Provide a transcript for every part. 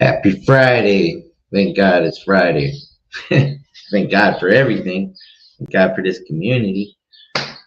Happy Friday. Thank God it's Friday. Thank God for everything. Thank God for this community.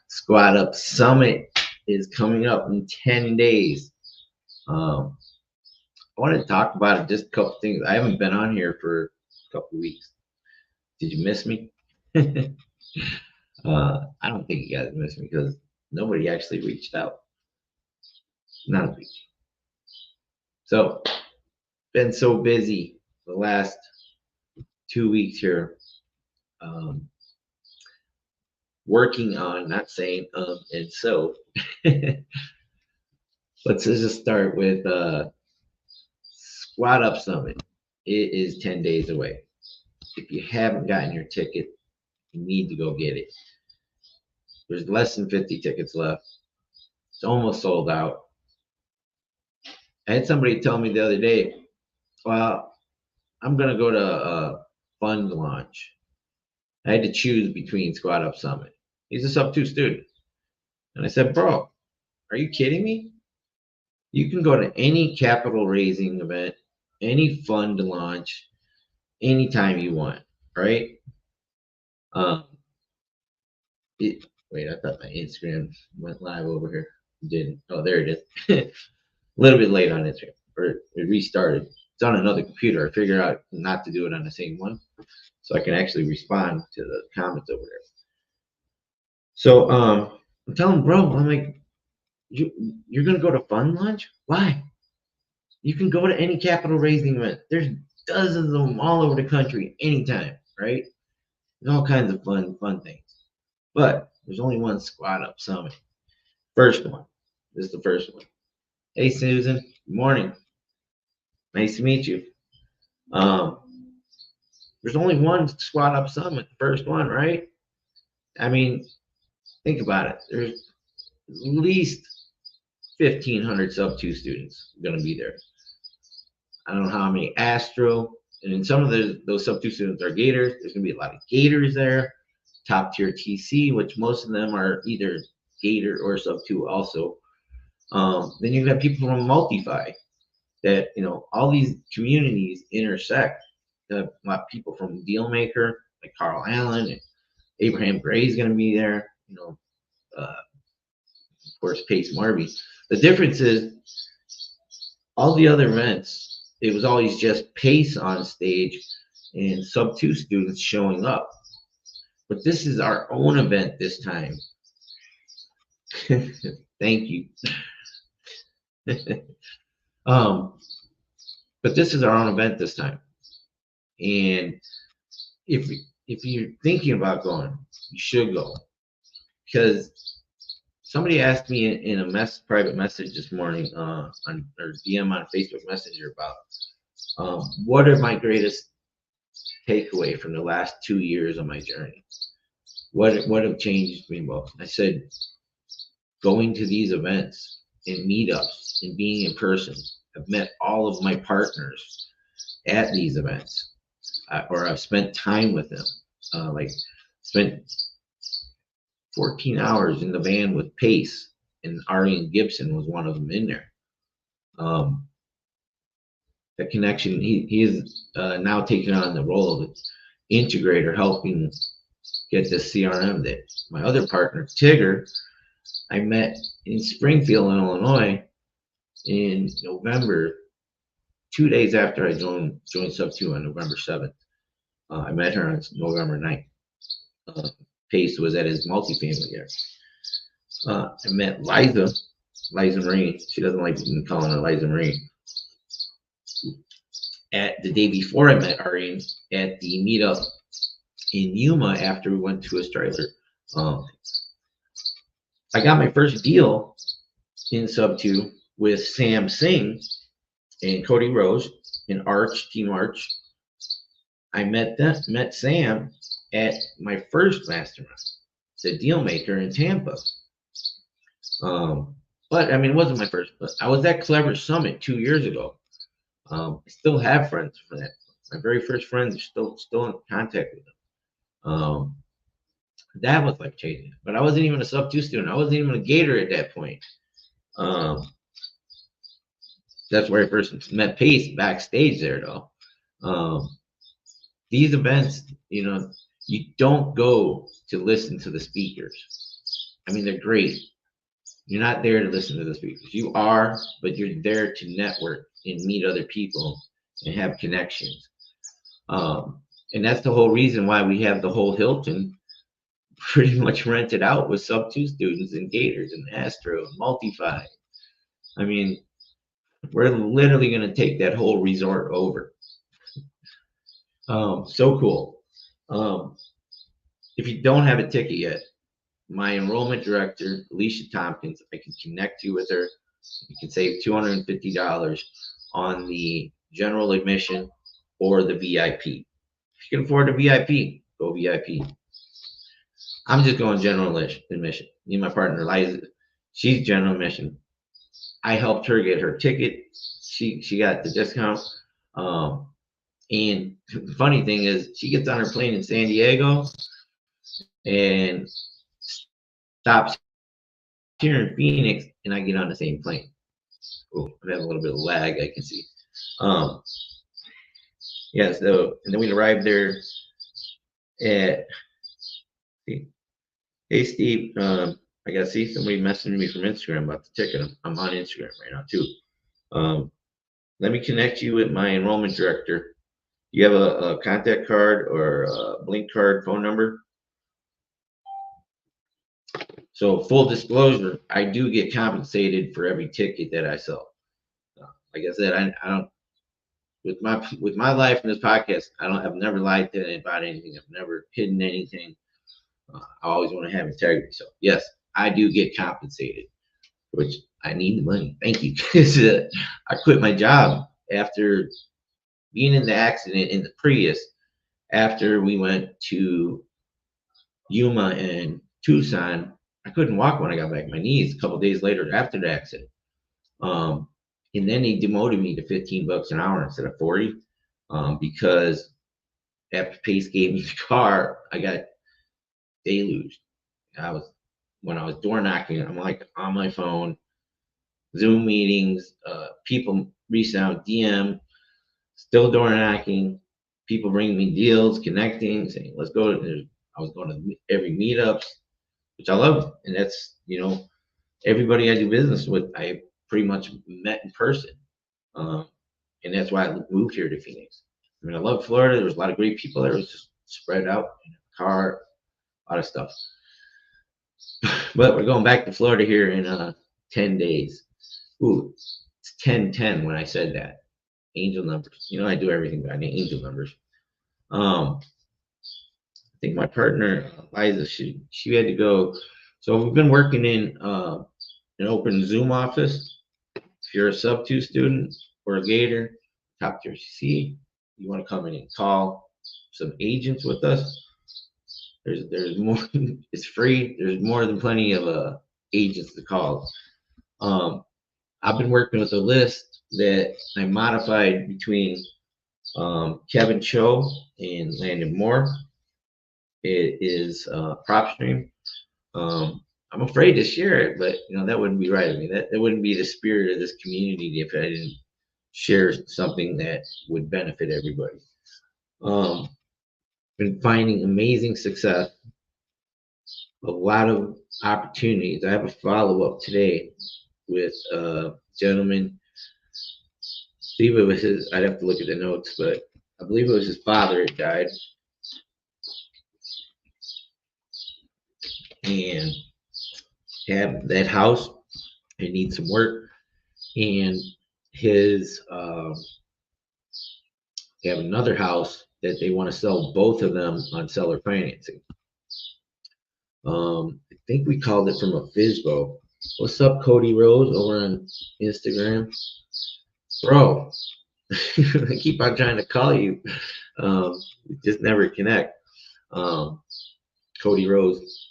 Squad Up Summit is coming up in 10 days. I want to talk about it, just a couple things. I haven't been on here for a couple weeks. Did you miss me? I don't think you guys missed me because nobody actually reached out. Not a big deal. So, been so busy the last 2 weeks here. Working on, not saying and so. Let's just start with Squad Up Summit. It is 10 days away. If you haven't gotten your ticket, you need to go get it. There's less than 50 tickets left. It's almost sold out. I had somebody tell me the other day, well, I'm going to go to a fund launch. I had to choose between Squad Up Summit. He's a SUBTO student. And I said, bro, are you kidding me? You can go to any capital raising event, any fund launch, anytime you want, right? Wait, I thought my Instagram went live over here. It didn't. Oh, there it is. A little bit late on Instagram, or it restarted. It's on another computer. I figured out not to do it on the same one, so I can actually respond to the comments over there. So I'm telling bro, I'm like, you're gonna go to fund launch? Why? You can go to any capital raising event. There's dozens of them all over the country anytime, right? There's all kinds of fun things. But there's only one Squad Up Summit. First one. This is the first one. Hey, Susan. Good morning. Nice to meet you. There's only one Squad Up Summit, the first one, right? I mean, think about it. There's at least 1,500 SUBTO students going to be there. I don't know how many Astro, and in some of those SUBTO students are Gators. There's going to be a lot of Gators there. Top tier TC, which most of them are either Gator or SUBTO also. Then you've got people from Multify that, all these communities intersect. A lot of people from Dealmaker, like Carl Allen, and Abraham Gray is going to be there. Of course, Pace Marby. The difference is all the other events, it was always just Pace on stage and SUBTO students showing up. But this is our own event this time. Thank you. But this is our own event this time. And if you're thinking about going, you should go. Because somebody asked me in a private message this morning or DM on Facebook Messenger about what are my greatest takeaway from the last 2 years of my journey. What have changed me most? I said, going to these events and meetups and being in person. I've met all of my partners at these events, or I've spent time with them. Spent 14 hours in the van with Pace, and Arian Gibson was one of them in there. The connection, he is now taking on the role of integrator, helping get this CRM that my other partner, Tigger, I met in Springfield, Illinois in November, 2 days after I joined SUBTO on November 7th. I met her on November 9th. Pace was at his multifamily there. I met Lizza Marie. She doesn't like me calling her Lizza Marie. At the day before I met Arian at the meetup in Yuma after we went to a trailer. I got my first deal in SUBTO with Sam Singh and Cody Rose in Team Arch. I met Sam at my first mastermind, the Dealmaker in Tampa. But I mean, it wasn't my first. But I was at Clever Summit 2 years ago. I still have friends from that. My very first friends are still in contact with them. That was life changing. But I wasn't even a SUBTO student. I wasn't even a Gator at that point. That's where I first met Pace backstage there, though. These events, you don't go to listen to the speakers. I mean, they're great. You're not there to listen to the speakers. You are, but you're there to network and meet other people and have connections. And that's the whole reason why we have the whole Hilton pretty much rented out with SUBTO students and Gators and Astro and Multify. I mean, we're literally going to take that whole resort over. So cool. If you don't have a ticket yet, my enrollment director, Alicia Tompkins, I can connect you with her. You can save $250 on the general admission or the VIP. If you can afford the VIP, go VIP. I'm just going general admission. Me and my partner, Lizza, she's general admission. I helped her get her ticket. She got the discount. And the funny thing is, she gets on her plane in San Diego and stops here in Phoenix, and I get on the same plane. Oh, I have a little bit of lag, I can see. Yeah, so, and then we arrived there at, hey, Steve, I got to see somebody messaging me from Instagram about the ticket. I'm on Instagram right now, too. Let me connect you with my enrollment director. You have a contact card or a Blink card phone number? So full disclosure, I do get compensated for every ticket that I sell. Like I said, I don't with my life in this podcast, I've never lied to anybody about anything. I've never hidden anything. I always want to have integrity. So yes, I do get compensated, which I need the money. Thank you. Because I quit my job after being in the accident in the Prius. After we went to Yuma and Tucson, I couldn't walk when I got back. My knees a couple days later after the accident. And then they demoted me to $15 an hour instead of 40, because after Pace gave me the car, I got deluged. When I was door knocking, I'm like on my phone, Zoom meetings, people reaching out, DM, still door knocking, people bringing me deals, connecting, saying let's go. I was going to every meetups, which I love, and that's everybody I do business with, I pretty much met in person, and that's why I moved here to Phoenix. I mean, I love Florida. There was a lot of great people there. It was just spread out in a car, a lot of stuff. But we're going back to Florida here in 10 days. Ooh, it's 10-10 when I said that. Angel numbers. I do everything by angel numbers. I think my partner, Liza, she had to go. So we've been working in an open Zoom office. If you're a SUBTO student or a Gator, top tier C, you want to come in and call some agents with us. There's more. It's free. There's more than plenty of agents to call. I've been working with a list that I modified between Kevin Cho and Landon Moore. It is prop stream. I'm afraid to share it, but that wouldn't be right. I mean, that wouldn't be the spirit of this community if I didn't share something that would benefit everybody. Been finding amazing success, a lot of opportunities. I have a follow-up today with a gentleman. I believe it was his, I'd have to look at the notes, but I believe it was his father that died. And have that house, it needs some work. And his they have another house that they want to sell, both of them on seller financing. I think we called it from a FISBO. What's up, Cody Rose, over on Instagram? Bro, I keep on trying to call you. We just never connect. Cody Rose,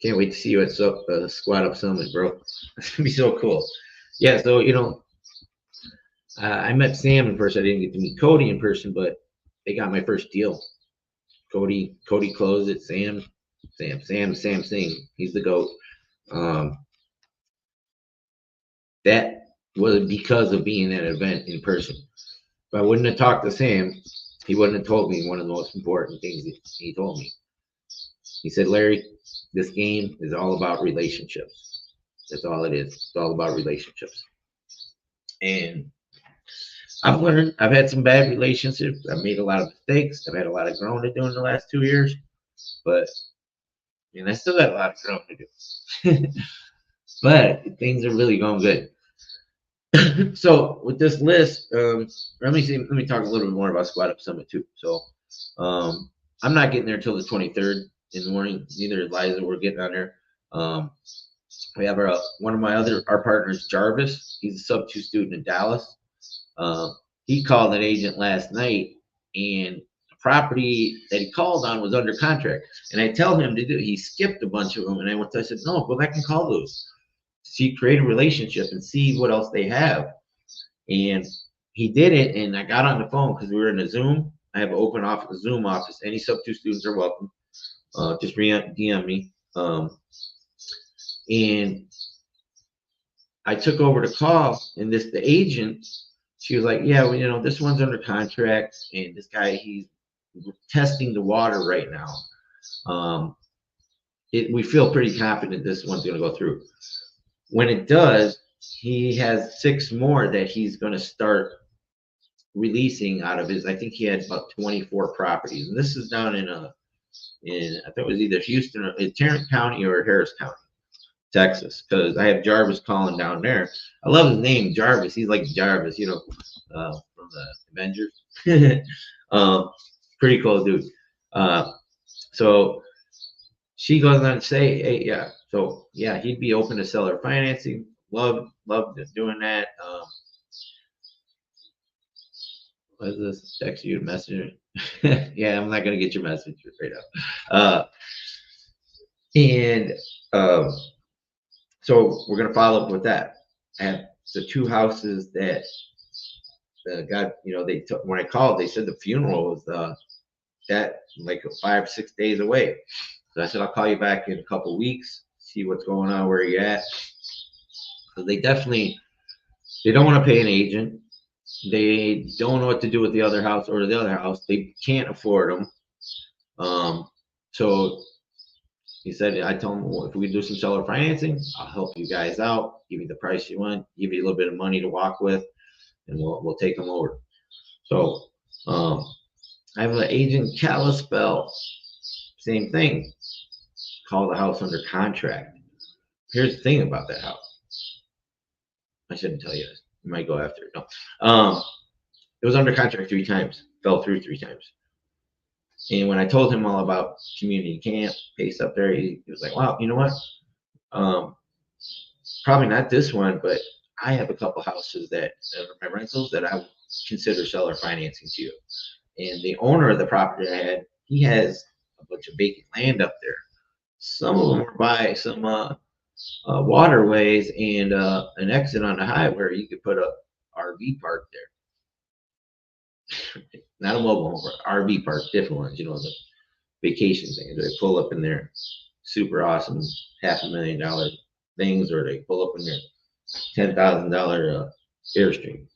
can't wait to see you at Squad Up Summit, bro. It's gonna be so cool. Yeah, so I met Sam in person. I didn't get to meet Cody in person, but they got my first deal. Cody closed it. Sam Singh. He's the GOAT. That was because of being at an event in person. If I wouldn't have talked to Sam, he wouldn't have told me one of the most important things he told me. He said, Larry, this game is all about relationships. That's all it is. It's all about relationships. And I've learned, I've had some bad relationships. I've made a lot of mistakes. I've had a lot of growing to do in the last 2 years, but I still got a lot of growing to do. But things are really going good. So with this list, let me talk a little bit more about Squad Up Summit too. So I'm not getting there until the 23rd in the morning. Neither is Liza. We're getting on there. We have one of our partners, Jarvis. He's a sub-2 student in Dallas. He called an agent last night, and the property that he called on was under contract. And I tell him to do. He skipped a bunch of them, and I said, no, go back and call those. See, create a relationship and see what else they have. And he did it, and I got on the phone because we were in a Zoom. I have an open office, a Zoom office. Any sub-2 students are welcome. Just DM me. And I took over the call, and the agent, she was like, yeah, well, this one's under contract, and this guy, he's testing the water right now. We feel pretty confident this one's going to go through. When it does, he has 6 more that he's going to start releasing out of his. I think he had about 24 properties, and this is down in I think it was either Houston or Tarrant County or Harris County, Texas, because I have Jarvis calling down there. I love his name, Jarvis. He's like Jarvis, from the Avengers. Pretty cool dude. So she goes on to say, hey, yeah. So yeah, he'd be open to seller financing. Love doing that. What is this? Text you a message. Yeah, I'm not gonna get your message right now. And so we're gonna follow up with that. I have the 2 houses that got, they took when I called, they said the funeral was that like 5 or 6 days away. So I said, I'll call you back in a couple weeks, see what's going on, where you're at. So they don't want to pay an agent. They don't know what to do with the other house or the other house. They can't afford them. So he said, I told him, well, if we do some seller financing, I'll help you guys out, give you the price you want, give you a little bit of money to walk with, and we'll take them over. So I have an agent, Kalispell, same thing. Call the house under contract. Here's the thing about that house. I shouldn't tell you this. You might go after it. No. It was under contract 3 times, fell through 3 times. And when I told him all about community camp, pace up there, he was like, wow, you know what? Probably not this one, but I have a couple houses that are my rentals that I consider seller financing too. And the owner of the property he has a bunch of vacant land up there. Some of them are by some waterways and an exit on the highway where you could put a RV park there. Not a mobile home park, RV park, different ones, the vacation things. They pull up in there, super awesome, $500,000 things, or they pull up in their $10,000 Airstream.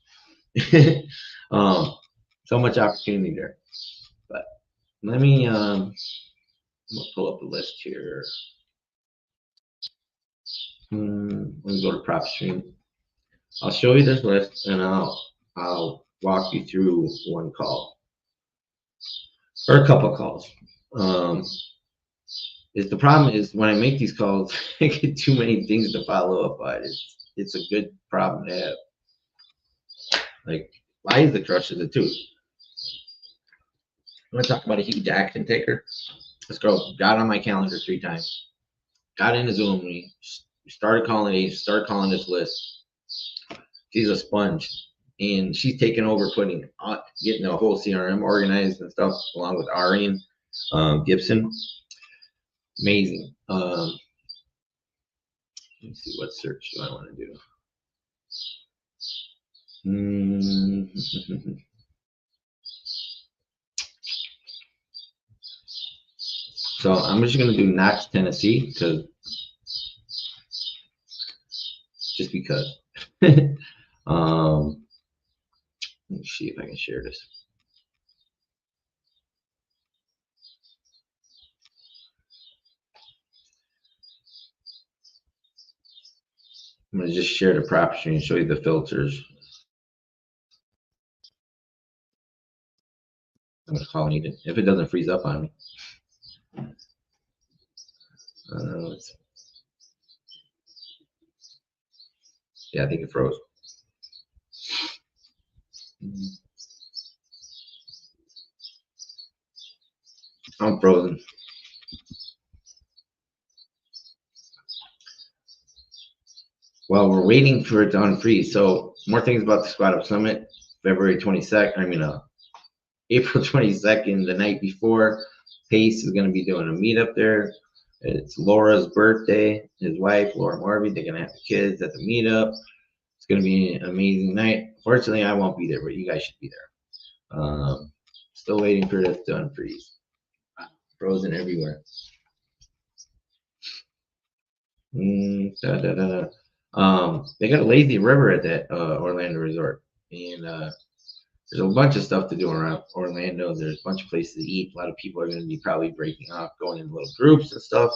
So much opportunity there. But let me I'm gonna pull up the list here. Let me go to PropStream. I'll show you this list, and I'll walk you through one call or a couple calls. The problem is when I make these calls, I get too many things to follow up on. It's a good problem to have. Like Liza crushes it too. I'm gonna talk about a huge action taker. This girl got on my calendar 3 times, got into Zoom, we started calling agents, started calling this list. She's a sponge, and she's taken over getting the whole CRM organized and stuff, along with Arian Gibson. Amazing. Let me see, what search do I want to do? So I'm just going to do Knox, Tennessee, just because. Let me see if I can share this. I'm going to just share the prop stream and show you the filters. I'm going to call it if it doesn't freeze up on me. Yeah, I think it froze. I'm frozen. Well, we're waiting for it to unfreeze. So more things about the Squat Up Summit, February 22nd. I mean, April 22nd, the night before. Pace is going to be doing a meetup there. It's Laura's birthday. His wife, Laura Morby, they're going to have the kids at the meetup. It's going to be an amazing night. Fortunately, I won't be there, but you guys should be there. Still waiting for this to unfreeze. Frozen everywhere. They got a lazy river at that Orlando resort, and there's a bunch of stuff to do around Orlando. There's a bunch of places to eat. A lot of people are going to be probably breaking off, going in little groups and stuff.